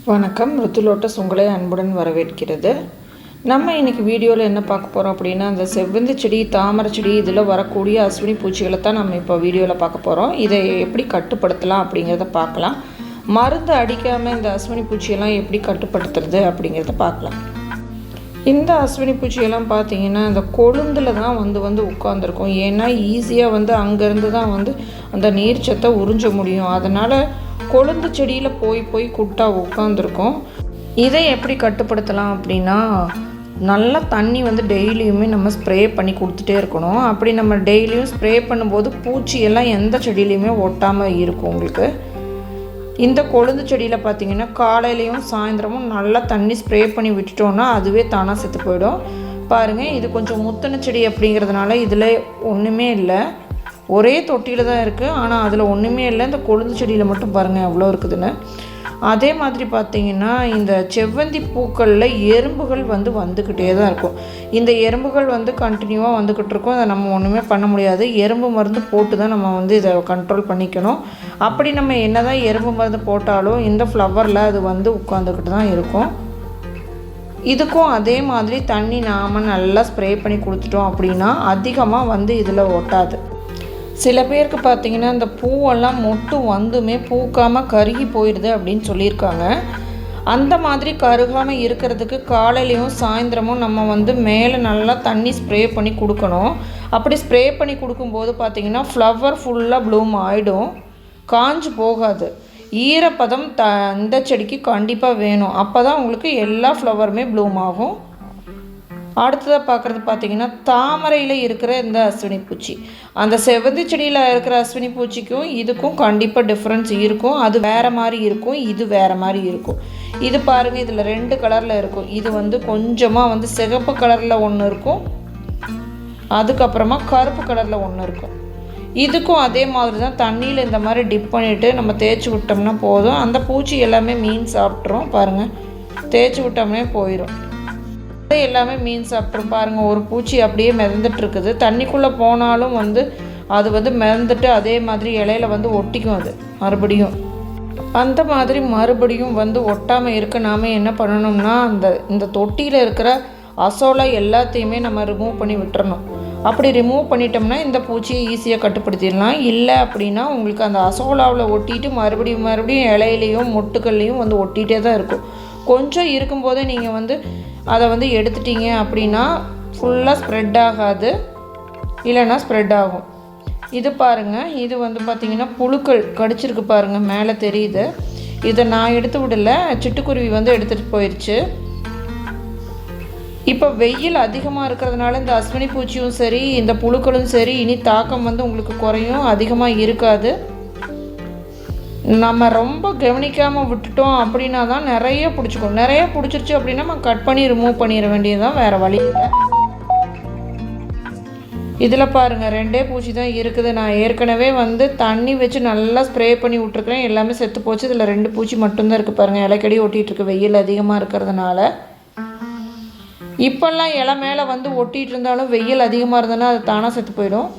வணக்கம். ருத்துலோட்டஸ் உங்களை அன்புடன் வரவேற்கிறது. நம்ம இன்றைக்கி வீடியோவில் என்ன பார்க்க போகிறோம் அப்படின்னா, அந்த செவ்வந்தி செடி, தாமரை செடி இதில் வரக்கூடிய அஸ்வினி பூச்சிகளை தான் நம்ம இப்போ வீடியோவில் பார்க்க போகிறோம். இதை எப்படி கட்டுப்படுத்தலாம் அப்படிங்கிறத பார்க்கலாம். மருந்து அடிக்காமல் இந்த அஸ்வினி பூச்சியெல்லாம் எப்படி கட்டுப்படுத்துறது அப்படிங்கிறத பார்க்கலாம். இந்த அஸ்வினி பூச்சியெல்லாம் பார்த்திங்கன்னா இந்த கொழுந்தில் தான் வந்து உட்காந்துருக்கும். ஏன்னா ஈஸியாக அங்கேருந்து தான் அந்த நீர் சத்தை உறிஞ்ச முடியும். அதனால் கொழுந்து செடியில் போய் குட்டாக உட்காந்துருக்கும். இதை எப்படி கட்டுப்படுத்தலாம் அப்படின்னா, நல்லா தண்ணி டெய்லியுமே நம்ம ஸ்ப்ரே பண்ணி கொடுத்துட்டே இருக்கணும். அப்படி நம்ம டெய்லியும் ஸ்ப்ரே பண்ணும்போது பூச்சியெல்லாம் எந்த செடியிலையுமே ஒட்டாமல் இருக்கும். உங்களுக்கு இந்த கொழுந்து செடியில் பார்த்திங்கன்னா காலையிலையும் சாயந்தரமும் நல்லா தண்ணி ஸ்ப்ரே பண்ணி விட்டுட்டோன்னா அதுவே தானாக செத்து போயிடும். பாருங்கள், இது கொஞ்சம் முத்தின செடி அப்படிங்கிறதுனால இதில் ஒன்றுமே இல்லை, ஒரே தொட்டியில் தான் இருக்குது. ஆனால் அதில் ஒன்றுமே இல்லை. இந்த கொழுந்து செடியில் மட்டும் பாருங்கள் எவ்வளோ இருக்குதுன்னு. அதே மாதிரி பார்த்திங்கன்னா இந்த செவ்வந்தி பூக்களில் எறும்புகள் வந்துக்கிட்டே தான் இருக்கும். இந்த எறும்புகள் கண்டினியூவாக வந்துக்கிட்டு இருக்கும். அதை நம்ம ஒன்றுமே பண்ண முடியாது. எறும்பு மருந்து போட்டு தான் நம்ம இதை கண்ட்ரோல் பண்ணிக்கணும். அப்படி நம்ம என்ன தான் எறும்பு மருந்து போட்டாலும் இந்த ஃப்ளவரில் அது உட்காந்துக்கிட்டு தான் இருக்கும். இதுக்கும் அதே மாதிரி தண்ணி நாம் நல்லா ஸ்ப்ரே பண்ணி கொடுத்துட்டோம் அப்படின்னா அதிகமாக இதில் ஒட்டாது. சில பேருக்கு பார்த்திங்கன்னா இந்த பூவெல்லாம் மொட்டு பூக்காமல் கருகி போயிடுது அப்படின்னு சொல்லியிருக்காங்க. அந்த மாதிரி கருகாமல் இருக்கிறதுக்கு காலையிலையும் சாயந்தரமும் நம்ம மேலே நல்லா தண்ணி ஸ்ப்ரே பண்ணி கொடுக்கணும். அப்படி ஸ்ப்ரே பண்ணி கொடுக்கும்போது பார்த்திங்கன்னா ஃப்ளவர் ஃபுல்லாக ப்ளூம் ஆகிடும், காஞ்சு போகாது. ஈரப்பதம் இந்த செடிக்கு கண்டிப்பாக வேணும். அப்போ தான் உங்களுக்கு எல்லா ஃப்ளவருமே ப்ளூம் ஆகும். அடுத்ததாக பார்க்குறது பார்த்திங்கன்னா தாமரையில் இருக்கிற இந்த அஸ்வினி பூச்சி. அந்த செவ்வந்தி செடியில் இருக்கிற அஸ்வினி பூச்சிக்கும் இதுக்கும் கண்டிப்பாக டிஃப்ரென்ஸ் இருக்கும். அது வேறு மாதிரி இருக்கும், இது வேறு மாதிரி இருக்கும். இது பாருங்கள், இதில் 2 கலரில் இருக்கும். இது கொஞ்சமாக சிகப்பு கலரில் ஒன்று இருக்கும், அதுக்கப்புறமா கருப்பு கலரில் ஒன்று இருக்கும். இதுக்கும் அதே மாதிரி தான் தண்ணியில் இந்த மாதிரி டிப் பண்ணிவிட்டு நம்ம தேய்ச்சி விட்டோம்னா போதும். அந்த பூச்சி எல்லாமே மீன் சாப்பிட்றோம். பாருங்கள், தேய்ச்சி விட்டோம்னே போயிடும். எல்லாமே மீன் சாப்பிட்ரும். பாருங்கள், ஒரு பூச்சி அப்படியே மிதந்துட்டுருக்குது. தண்ணிக்குள்ளே போனாலும் அது மிதந்துட்டு அதே மாதிரி இலையில ஒட்டிக்கும். அது மறுபடியும் அந்த மாதிரி மறுபடியும் ஒட்டாமல் இருக்க நாம் என்ன பண்ணணும்னா, இந்த தொட்டியில் இருக்கிற அசோலா எல்லாத்தையுமே நம்ம ரிமூவ் பண்ணி விட்டுறணும். அப்படி ரிமூவ் பண்ணிட்டோம்னா இந்த பூச்சியை ஈஸியாக கட்டுப்படுத்திடலாம். இல்லை அப்படின்னா உங்களுக்கு அந்த அசோலாவில் ஒட்டிட்டு மறுபடியும் இலையிலையும் மொட்டுக்கள்லையும் ஒட்டிகிட்டே தான் இருக்கும். கொஞ்சம் இருக்கும்போதே நீங்கள் அதை எடுத்துட்டீங்க அப்படின்னா ஃபுல்லாக ஸ்ப்ரெட் ஆகாது, இல்லைன்னா ஸ்ப்ரெட் ஆகும். இது பாருங்கள், இது பார்த்திங்கன்னா புழுக்கள் கடிச்சிருக்கு பாருங்கள், மேலே தெரியுது. இதை நான் எடுத்து விடலை, சிட்டுக்குருவி எடுத்துகிட்டு போயிடுச்சு. இப்போ வெயில் அதிகமாக இருக்கிறதுனால இந்த அஸ்வினி பூச்சியும் சரி இந்த புழுக்களும் சரி இனி தாக்கம் உங்களுக்கு குறையும், அதிகமாக இருக்காது. நம்ம ரொம்ப கவனிக்காமல் விட்டுட்டோம் அப்படின்னா தான் நிறைய பிடிச்சிக்கும். நிறைய பிடிச்சிருச்சு அப்படின்னா நம்ம கட் பண்ணி ரிமூவ் பண்ணிட வேண்டியது தான், வேறு வழி இல்லை. இதில் பாருங்கள் 2 பூச்சி தான் இருக்குது. நான் ஏற்கனவே தண்ணி வச்சு நல்லா ஸ்ப்ரே பண்ணி விட்ருக்குறேன், எல்லாமே செத்து போச்சு. இதில் 2 பூச்சி மட்டும்தான் இருக்குது பாருங்கள். இலைக்கடி ஒட்டிகிட்ருக்கு வெயில் அதிகமாக இருக்கிறதுனால. இப்போல்லாம் இலை மேலே ஒட்டிகிட்டு இருந்தாலும் வெயில் அதிகமாக இருந்ததுன்னா அது தானாக செத்து போயிடும்.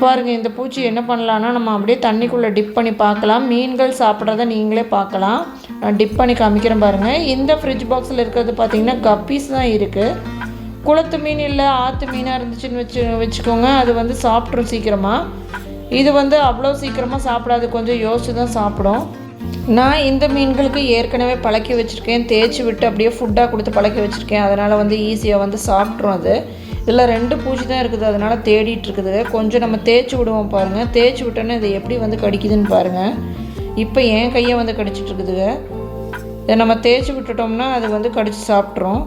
பாருங்கள், இந்த பூச்சி என்ன பண்ணலான்னா நம்ம அப்படியே தண்ணிக்குள்ளே டிப் பண்ணி பார்க்கலாம். மீன்கள் சாப்பிட்றத நீங்களே பார்க்கலாம். நான் டிப் பண்ணி காமிக்கிறேன் பாருங்கள். இந்த ஃப்ரிட்ஜ் பாக்ஸில் இருக்கிறது பார்த்திங்கன்னா கப்பீஸ் தான் இருக்குது. குளத்து மீன் இல்லை ஆற்று மீனாக இருந்துச்சுன்னு வச்சுக்கோங்க, அது சாப்பிட்ரும் சீக்கிரமாக. இது அவ்வளோ சீக்கிரமாக சாப்பிடாது, கொஞ்சம் யோசிச்சு தான் சாப்பிடும். நான் இந்த மீன்களுக்கு ஏற்கனவே பழக்கி வச்சுருக்கேன், தேய்ச்சி விட்டு அப்படியே ஃபுட்டாக கொடுத்து பழக்கி வச்சுருக்கேன். அதனால் ஈஸியாக சாப்பிட்ரும். அது இதில் 2 பூச்சி தான் இருக்குது, அதனால் தேடிட்டு இருக்குது. கொஞ்சம் நம்ம தேய்ச்சி விடுவோம் பாருங்கள். தேய்ச்சி விட்டோன்னே இது எப்படி கடிக்குதுன்னு பாருங்கள். இப்போ என் கையை கடிச்சிட்ருக்குதுங்க. இதை நம்ம தேய்ச்சி விட்டுட்டோம்னா அது கடிச்சு சாப்பிட்றோம்.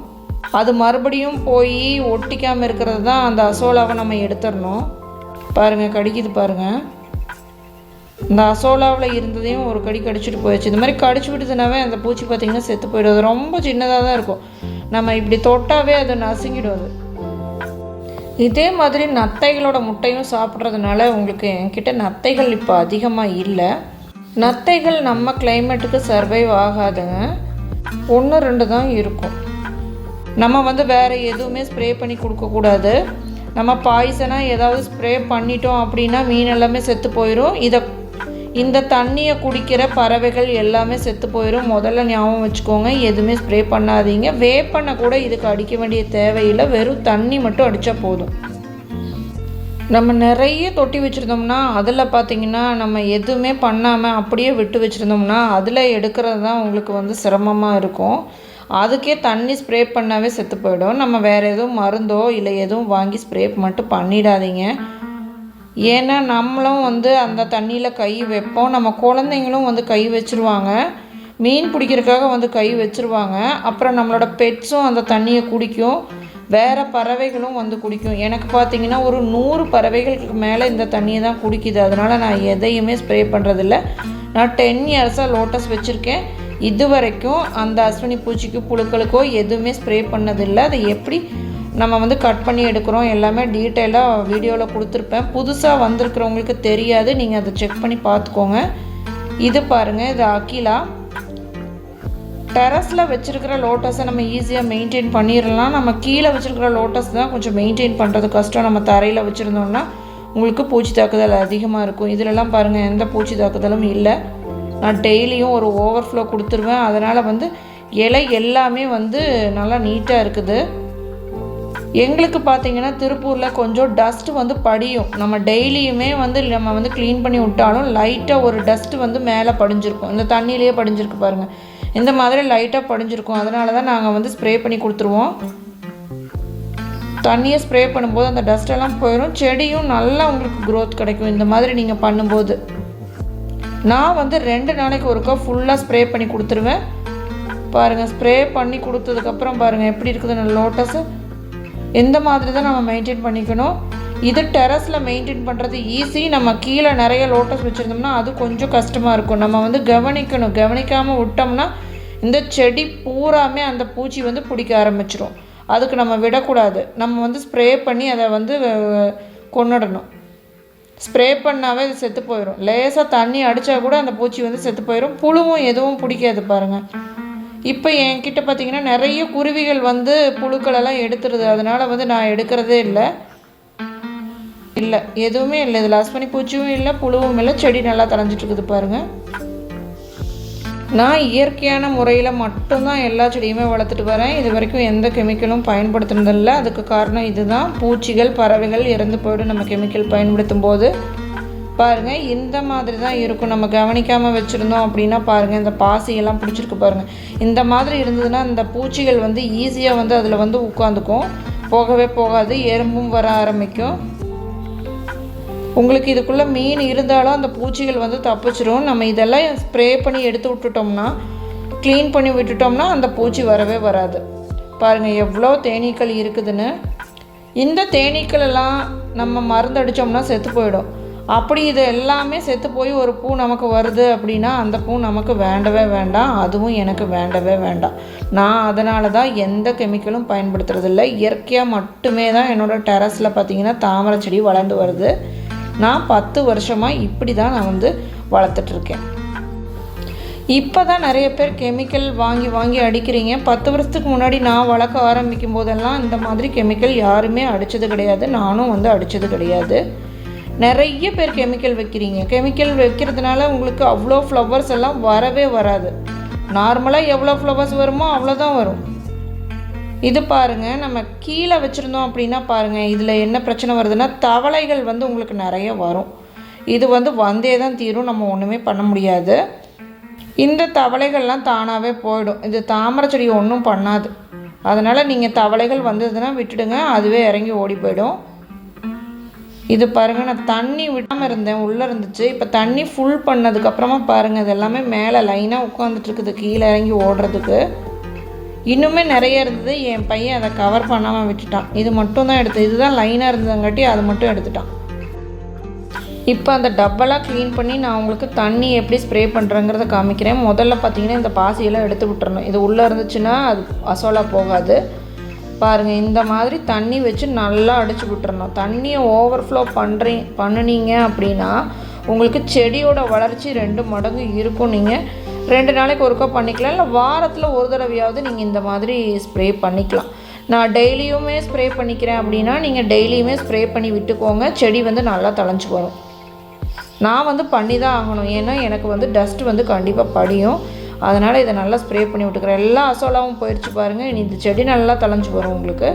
அது மறுபடியும் போய் ஒட்டிக்காமல் இருக்கிறது தான் அந்த அசோலாவை நம்ம எடுத்துடணும். பாருங்கள், கடிக்குது பாருங்கள். இந்த அசோலாவில் இருந்ததையும் ஒரு கடி கடிச்சிட்டு போயிடுச்சு. இந்த மாதிரி கடிச்சு விட்டுதுனாவே அந்த பூச்சி பார்த்திங்கன்னா செத்து போயிடும். அது ரொம்ப சின்னதாக தான் இருக்கும், நம்ம இப்படி தொட்டாவே அது நசுங்கிடும். அது இதே மாதிரி நத்தைகளோட முட்டையும் சாப்பிட்றதுனால உங்களுக்கு என்கிட்ட நத்தைகள் இப்போ அதிகமாக இல்லை. நத்தைகள் நம்ம கிளைமேட்டுக்கு சர்வைவ் ஆகாதுங்க, 1-2 தான் இருக்கும். நம்ம வேறு எதுவுமே ஸ்ப்ரே பண்ணி கொடுக்கக்கூடாது. நம்ம பாய்சனாக ஏதாவது ஸ்ப்ரே பண்ணிட்டோம் அப்படின்னா மீன் எல்லாமே செத்து போயிடும். இந்த தண்ணியை குடிக்கிற பறவைகள் எல்லாமே செத்து போயிடும். முதல்ல ஞாபகம் வச்சுக்கோங்க, எதுவுமே ஸ்ப்ரே பண்ணாதீங்க. வேப்பெண்ணெய் கூட இதுக்கு அடிக்க வேண்டிய தேவையில்லை, வெறும் தண்ணி மட்டும் அடித்தா போதும். நம்ம நிறைய தொட்டி வச்சுருந்தோம்னா அதில் பார்த்திங்கன்னா நம்ம எதுவுமே பண்ணாமல் அப்படியே விட்டு வச்சுருந்தோம்னா அதில் எடுக்கிறது தான் உங்களுக்கு சிரமமாக இருக்கும். அதுக்கே தண்ணி ஸ்ப்ரே பண்ணாவே செத்து போயிடும். நம்ம வேறு எதுவும் மருந்தோ இல்லை எதுவும் வாங்கி ஸ்ப்ரே மட்டும் பண்ணிடாதீங்க. ஏன்னா நம்மளும் அந்த தண்ணியில் கை வைப்போம், நம்ம குழந்தைங்களும் கை வச்சுருவாங்க, மீன் பிடிக்கிறதுக்காக கை வச்சுருவாங்க. அப்புறம் நம்மளோட பெட்ஸும் அந்த தண்ணியை குடிக்கும், வேறு பறவைகளும் குடிக்கும். எனக்கு பார்த்திங்கன்னா ஒரு 100 பறவைகளுக்கு மேலே இந்த தண்ணியை தான் குடிக்குது. அதனால் நான் எதையுமே ஸ்ப்ரே பண்ணுறதில்ல. நான் 10 இயர்ஸாக லோட்டஸ் வச்சுருக்கேன். இது வரைக்கும் அந்த அஸ்வினி பூச்சிக்கு புழுக்களுக்கோ எதுவுமே ஸ்ப்ரே பண்ணதில்லை. அதை எப்படி நம்ம கட் பண்ணி எடுக்கிறோம் எல்லாமே டீட்டெயிலாக வீடியோவில் கொடுத்துருப்பேன். புதுசாக வந்திருக்கிறவங்களுக்கு தெரியாது, நீங்கள் அதை செக் பண்ணி பார்த்துக்கோங்க. இது பாருங்கள், இது அகிலா. டெரஸில் வச்சுருக்கிற லோட்டஸை நம்ம ஈஸியாக மெயின்டைன் பண்ணிடலாம். நம்ம கீழே வச்சுருக்கிற லோட்டஸ் தான் கொஞ்சம் மெயின்டைன் பண்ணுறது கஷ்டம். நம்ம தரையில் வச்சுருந்தோம்னா உங்களுக்கு பூச்சி தாக்குதல் அதிகமாக இருக்கும். இதிலெல்லாம் பாருங்கள், எந்த பூச்சி தாக்குதலும் இல்லை. நான் டெய்லியும் ஒரு ஓவர்ஃப்ளோ கொடுத்துருவேன். அதனால் இலை எல்லாமே நல்லா நீட்டாக இருக்குது. எங்களுக்கு பார்த்திங்கன்னா திருப்பூரில் கொஞ்சம் டஸ்ட்டு படியும். நம்ம டெய்லியுமே நம்ம க்ளீன் பண்ணி விட்டாலும் லைட்டாக ஒரு டஸ்ட்டு மேலே படிஞ்சிருக்கும். இந்த தண்ணியிலேயே படிஞ்சிருக்கு பாருங்கள், இந்த மாதிரி லைட்டாக படிஞ்சிருக்கும். அதனால தான் நாங்கள் ஸ்ப்ரே பண்ணி கொடுத்துருவோம். தண்ணியை ஸ்ப்ரே பண்ணும்போது அந்த டஸ்ட்டெல்லாம் போயிடும், செடியும் நல்லா உங்களுக்கு க்ரோத் கிடைக்கும். இந்த மாதிரி நீங்கள் பண்ணும்போது நான் 2 நாளைக்கு ஒருக்கா ஃபுல்லாக ஸ்ப்ரே பண்ணி கொடுத்துருவேன். பாருங்கள், ஸ்ப்ரே பண்ணி கொடுத்ததுக்கப்புறம் பாருங்கள் எப்படி இருக்குது லோட்டஸு. இந்த மாதிரி தான் நம்ம மெயின்டைன் பண்ணிக்கணும். இது டெரஸில் மெயின்டைன் பண்ணுறது ஈஸி. நம்ம கீழே நிறைய லோட்டஸ் வச்சுருந்தோம்னா அது கொஞ்சம் கஷ்டமாக இருக்கும். நம்ம கவனிக்கணும். கவனிக்காமல் விட்டோம்னா இந்த செடி பூராமே அந்த பூச்சி பிடிக்க ஆரம்பிச்சிடும். அதுக்கு நம்ம விடக்கூடாது. நம்ம ஸ்ப்ரே பண்ணி அதை கொன்னுடணும். ஸ்ப்ரே பண்ணாவே இது செத்து போயிடும். லேசாக தண்ணி அடித்தா கூட அந்த பூச்சி செத்து போயிடும். புழுவும் எதுவும் பிடிக்காது பாருங்கள். இப்போ என்கிட்ட பார்த்திங்கன்னா நிறைய குருவிகள் புழுக்களெல்லாம் எடுத்துருது. அதனால் நான் எடுக்கிறதே இல்லை, எதுவுமே இல்லை. இதில் அஸ்வினி பூச்சியும் இல்லை, புழுவும் இல்லை, செடி நல்லா தளைஞ்சிட்ருக்குது பாருங்கள். நான் இயற்கையான முறையில் மட்டும்தான் எல்லா செடியுமே வளர்த்துட்டு வரேன். இது வரைக்கும் எந்த கெமிக்கலும் பயன்படுத்துனதில்லை. அதுக்கு காரணம் இதுதான். பூச்சிகள் பறவைகள் இறந்து போய்டும் நம்ம கெமிக்கல் பயன்படுத்தும் போது. பாருங்கள், இந்த மாதிரி தான் இருக்கும். நம்ம கவனிக்காமல் வச்சுருந்தோம் அப்படின்னா பாருங்கள், இந்த பாசியெல்லாம் பிடிச்சிருக்கு பாருங்கள். இந்த மாதிரி இருந்ததுன்னா இந்த பூச்சிகள் ஈஸியாக அதில் உட்காந்துக்கும், போகவே போகாது. எறும்பும் வர ஆரம்பிக்கும். உங்களுக்கு இதுக்குள்ளே மீன் இருந்தாலும் அந்த பூச்சிகள் தப்பிச்சிரும். நம்ம இதெல்லாம் ஸ்ப்ரே பண்ணி எடுத்து விட்டுட்டோம்னா, க்ளீன் பண்ணி விட்டுட்டோம்னா அந்த பூச்சி வரவே வராது. பாருங்கள் எவ்வளோ தேனீக்கள் இருக்குதுன்னு. இந்த தேனீக்களெல்லாம் நம்ம மருந்து அடித்தோம்னா செத்து போயிடும். அப்படி இது எல்லாமே செத்து போய் ஒரு பூ நமக்கு வருது அப்படின்னா அந்த பூ நமக்கு வேண்டவே வேண்டாம், அதுவும் எனக்கு வேண்டவே வேண்டாம். நான் அதனால தான் எந்த கெமிக்கலும் பயன்படுத்துறதில்லை. இயற்கையாக மட்டுமே தான் என்னோடய டெரஸில் பார்த்திங்கன்னா தாமரை செடி வளர்ந்து வருது. நான் 10 வருஷமாக இப்படி தான் நான் வளர்த்துட்ருக்கேன். இப்போ தான் நிறைய பேர் கெமிக்கல் வாங்கி அடிக்கிறீங்க. 10 வருஷத்துக்கு முன்னாடி நான் வளர்க்க ஆரம்பிக்கும் போதெல்லாம் இந்த மாதிரி கெமிக்கல் யாருமே அடித்தது கிடையாது, நானும் அடித்தது கிடையாது. நிறைய பேர் கெமிக்கல் வைக்கிறீங்க. கெமிக்கல் வைக்கிறதுனால உங்களுக்கு அவ்வளோ ஃப்ளவர்ஸ் எல்லாம் வரவே வராது. நார்மலாக எவ்வளோ ஃப்ளவர்ஸ் வருமோ அவ்வளோதான் வரும். இது பாருங்கள், நம்ம கீழே வச்சுருந்தோம் அப்படின்னா பாருங்கள், இதில் என்ன பிரச்சனை வருதுன்னா தவளைகள் உங்களுக்கு நிறைய வரும். இது வந்தே தான் தீரும், நம்ம ஒன்றுமே பண்ண முடியாது. இந்த தவளைகள்லாம் தானாகவே போயிடும். இது தாமரை செடி ஒன்றும் பண்ணாது. அதனால் நீங்கள் தவளைகள் வந்ததுன்னா விட்டுடுங்க, அதுவே இறங்கி ஓடி போயிடும். இது பாருங்கள், நான் தண்ணி விடாமல் இருந்தேன், உள்ளே இருந்துச்சு. இப்போ தண்ணி ஃபுல் பண்ணதுக்கப்புறமா பாருங்கள், இது எல்லாமே மேலே லைனாக உட்காந்துட்ருக்குது கீழே இறங்கி ஓடுறதுக்கு. இன்னுமே நிறைய இருந்தது, என் பையன் அதை கவர் பண்ணாமல் விட்டுட்டான். இது மட்டும் தான் எடுத்து, இதுதான் லைனாக இருந்ததுங்காட்டி அது மட்டும் எடுத்துட்டான். இப்போ அந்த டப்பெல்லாம் க்ளீன் பண்ணி நான் உங்களுக்கு தண்ணி எப்படி ஸ்ப்ரே பண்ணுறேங்கிறத காமிக்கிறேன். முதல்ல பார்த்திங்கன்னா இந்த பாசியெல்லாம் எடுத்து விட்டுறணும். இது உள்ளே இருந்துச்சுன்னா அது அசோலாக போகாது. பாருங்கள், இந்த மாதிரி தண்ணி வச்சு நல்லா அடித்து விட்டுறணும். தண்ணியை ஓவர்ஃப்ளோ பண்ணினீங்க அப்படின்னா உங்களுக்கு செடியோட வளர்ச்சி 2 மடங்கு இருக்கும். நீங்கள் 2 நாளைக்கு ஒருக்கா பண்ணிக்கலாம், இல்லை வாரத்தில் ஒரு தடவையாவது நீங்கள் இந்த மாதிரி ஸ்ப்ரே பண்ணிக்கலாம். நான் டெய்லியுமே ஸ்ப்ரே பண்ணிக்கிறேன் அப்படின்னா நீங்கள் டெய்லியுமே ஸ்ப்ரே பண்ணி விட்டுக்கோங்க. செடி நல்லா தழைஞ்சி வரும். நான் வந்து பண்ணி தான் ஆகணும், ஏன்னா எனக்கு வந்து டஸ்ட்டு வந்து கண்டிப்பாக படியும். அதனால் இதை நல்லா ஸ்ப்ரே பண்ணி விட்டுக்கிறேன். எல்லா அசோலாவும் போயிடுச்சு பாருங்கள். இனி இந்த செடி நல்லா தழைஞ்சு வரும் உங்களுக்கு.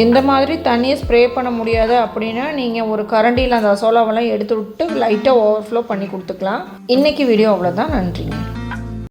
இந்த மாதிரி தண்ணியை ஸ்ப்ரே பண்ண முடியாது அப்படின்னா நீங்கள் ஒரு கரண்டியில் அந்த அசோலாவெல்லாம் எடுத்து விட்டு லைட்டாக ஓவர்ஃப்ளோ பண்ணி கொடுத்துக்கலாம். இன்றைக்கி வீடியோ அவ்வளோதான். நன்றிங்க.